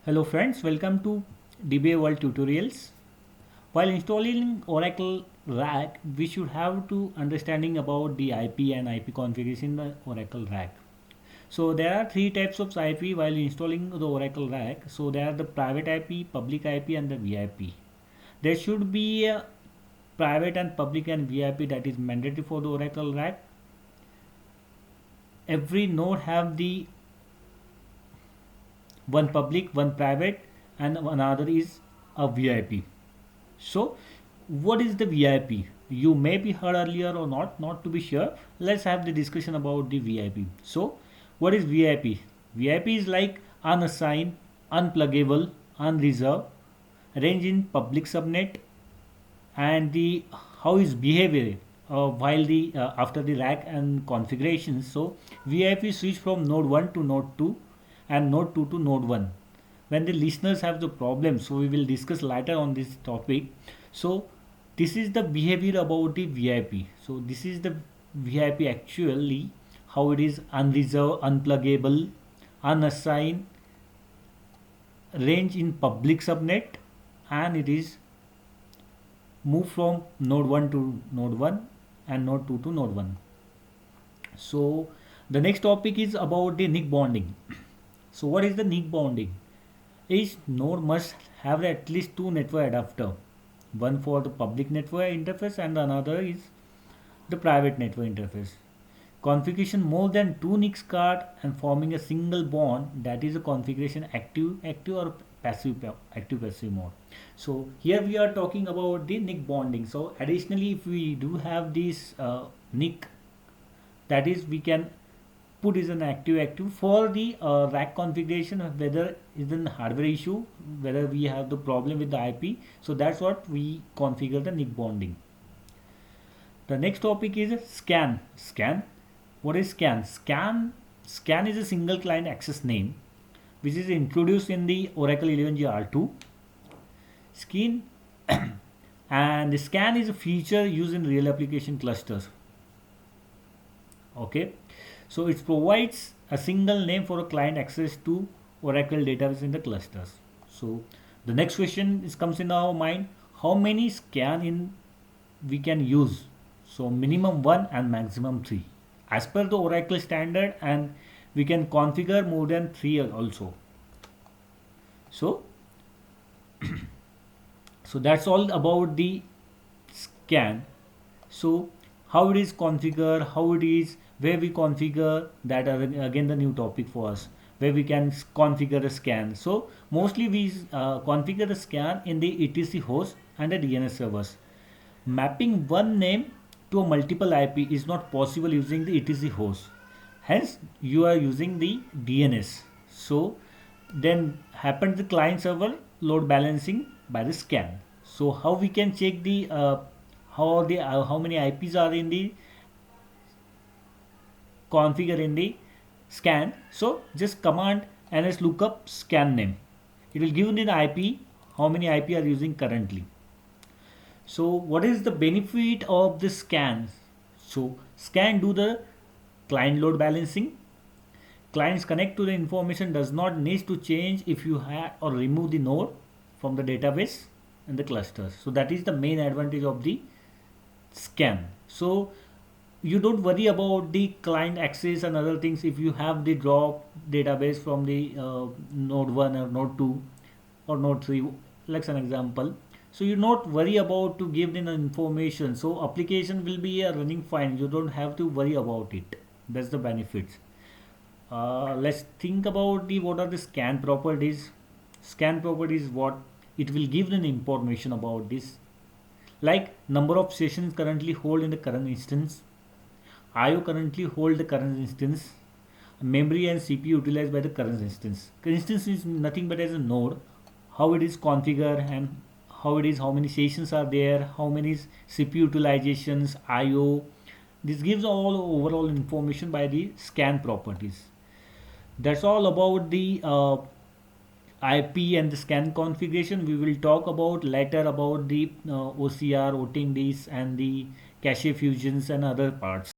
Hello friends, welcome to DBA World Tutorials. While installing Oracle RAC, we should have to understanding about the IP and IP configuration in the Oracle RAC. So there are three types of IP while installing the Oracle RAC. So there are the private IP, public IP and the VIP. There should be a private and public and VIP that is mandatory for the Oracle RAC. Every node have the one public, one private and another is a VIP. So what is the VIP? You may be heard earlier or not to be sure. Let's have the discussion about the VIP. So what is VIP? VIP is like unassigned, unpluggable, unreserved, range in public subnet, and the how is behavior while the after the rack and configuration. So VIP switch from node 1 to node 2 and node 2 to node 1 when the listeners have the problem. So we will discuss later on this topic. So this is the behavior about the VIP. So this is the VIP actually, how it is unreserved, unpluggable, unassigned, range in public subnet, and it is move from node 1 to node 1 and node 2 to node 1. So the next topic is about the NIC bonding. So what is the NIC bonding? Each node must have at least two network adapter, one for the public network interface and another is the private network interface. Configuration more than two NICs card and forming a single bond, that is a configuration active or active passive mode. So here we are talking about the NIC bonding. So additionally, if we do have this NIC, that is we can put is an active for the rack configuration, whether is an hardware issue, whether we have the problem with the IP. So that's what we configure the NIC bonding. The next topic is scan. What is scan? Scan is a single client access name which is introduced in the Oracle 11g R2 skin and the scan is a feature used in real application clusters. Okay, so it provides a single name for a client access to Oracle database in the clusters. So the next question comes in our mind, how many scan in we can use? So minimum 1 and maximum 3 as per the Oracle standard, and we can configure more than 3 also. So so that's all about the scan. So how it is configured, how it is, where we configure, that are again the new topic for us, where we can configure a scan. So mostly we configure the scan in the etc host and the DNS servers. Mapping one name to a multiple IP is not possible using the etc host, hence you are using the DNS. So then happens the client server load balancing by the scan. So how we can check the how many IPs are in the configure in the scan? So just command ns lookup scan name, it will give the IP, how many IP are using currently. So what is the benefit of the scan? So scan do the client load balancing. Clients connect to the information does not need to change if you have or remove the node from the database and the clusters. So that is the main advantage of the scan. So you don't worry about the client access and other things if you have the drop database from the node 1 or node 2 or node 3, like an example. So you not worry about to give them information, so application will be running fine, you don't have to worry about it. That's the benefits. Let's think about the what are the scan properties. Scan properties, what it will give an information about this, like number of sessions currently hold in the current instance, IO currently hold the current instance, memory and CPU utilized by the current instance. Instance is nothing but as a node, how it is configured and how it is, how many sessions are there, how many CPU utilizations, IO. This gives all overall information by the scan properties. That's all about the IP and the scan configuration. We will talk about later about the OCR, OTINDs and the cache fusions and other parts.